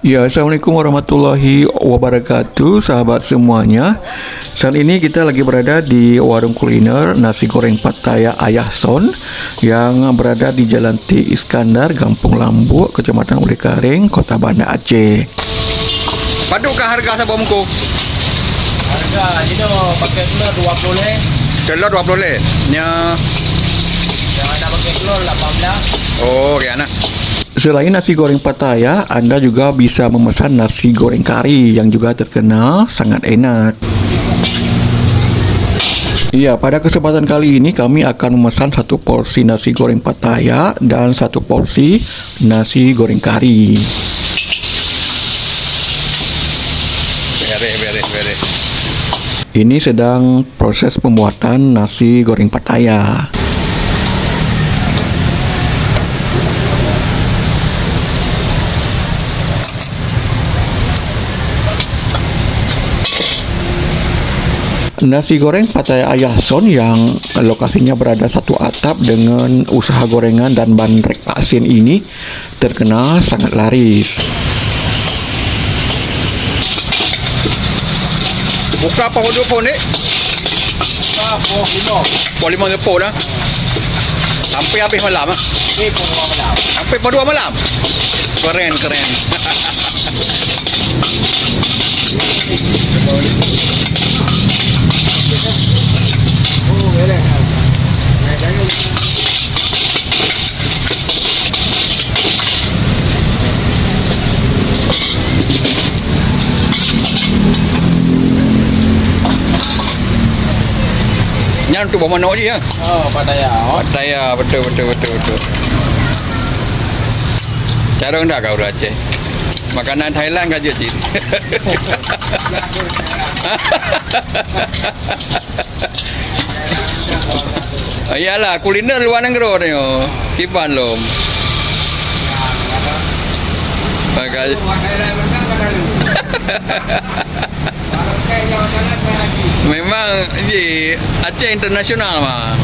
Ya, Assalamualaikum warahmatullahi wabarakatuh, sahabat semuanya. Saat ini kita lagi berada di warung kuliner nasi goreng Pattaya Ayah Son yang berada di Jalan T. Iskandar, Kampung Lambuk, Kecamatan Uli Karing, Kota Banda Aceh. Padukkah harga sabuk muku? Harga ini pakai telur 20 leh. Telur 20 leh. Nya Yang ada pakai telur 18. oh, kayak anak. Selain nasi goreng Pattaya, Anda juga bisa memesan nasi goreng kari yang juga terkenal sangat enak. Iya, pada kesempatan kali ini kami akan memesan satu porsi nasi goreng Pattaya dan satu porsi nasi goreng kari. Beres. Ini sedang proses pembuatan nasi goreng Pattaya. Nasi goreng Pattaya Ayah Son yang lokasinya berada satu atap dengan usaha gorengan dan bandrek asin ini terkenal sangat laris. Buka apa dua pun ni? Apa kilo? Pukul 5 lepas dah. Sampai habis malam ah. Ini pun malam. Sampai pada 2 malam. Keren. Oh, beres. Yang tu bawa mana dia? Oh, Pattaya. Pattaya, betul. Cara rendah kau dah Aceh. Makanan Thailand kau je. Iyalah, kuliner luar negara ni. Kipan lom. Pakai memang je Aceh internasional mah.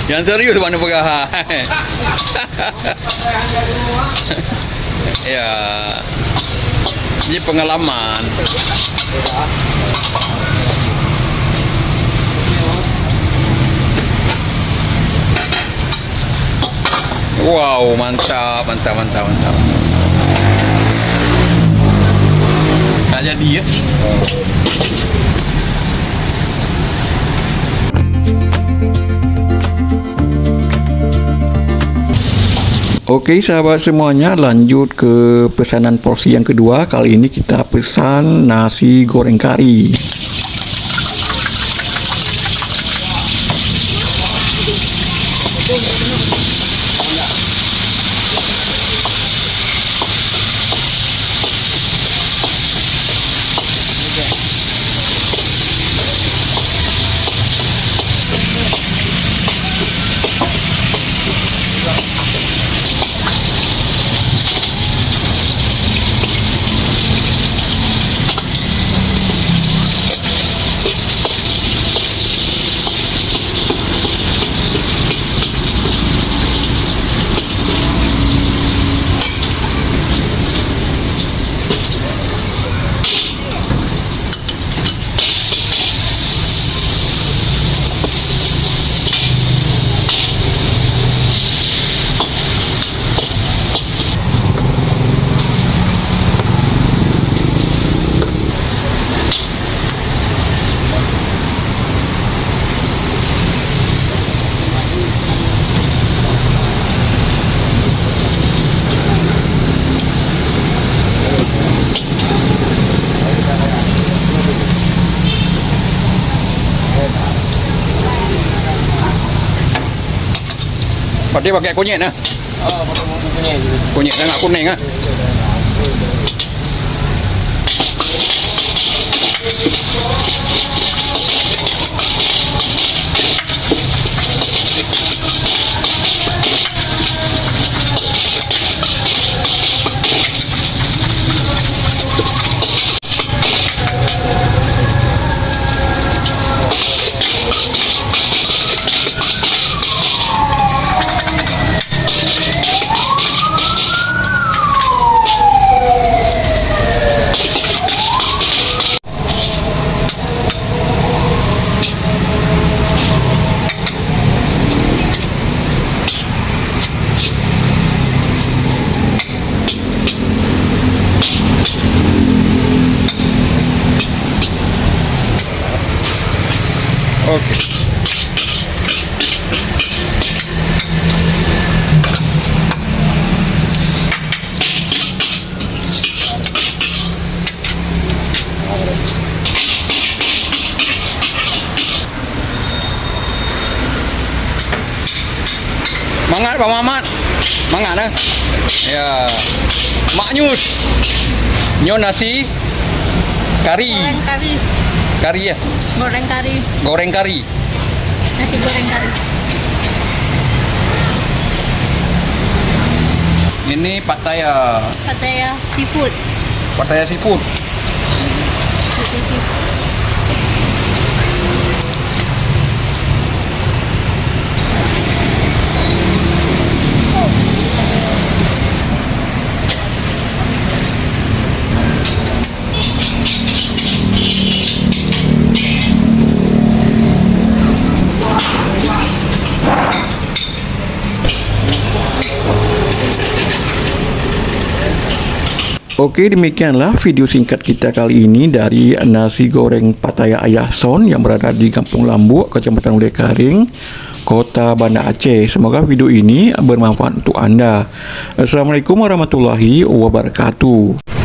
Yang serius mana pegah. Ya. Ini pengalaman. Wow, mantap. Tak jadi ya. Oke sahabat semuanya, lanjut ke pesanan porsi yang kedua. Kali ini kita pesan nasi goreng kari. Dia pakai kunyit nah. Oh, pakai bumbu kunyit. Kunyit dan nak kuning ah. Okey. Mangat Pak Mamat. Mangat dah. Ya. Maknyus. Nyo nasi kari. Goreng kari. Kari ya. Goreng kari. Goreng kari. Nasi goreng kari. Ini Pattaya. Pattaya seafood. Pattaya seafood. Putih seafood. Oke, demikianlah video singkat kita kali ini dari nasi goreng Pattaya Ayah Son yang berada di Kampung Lambuk, Kecamatan Ulai Karing, Kota Banda Aceh. Semoga video ini bermanfaat untuk anda. Assalamualaikum warahmatullahi wabarakatuh.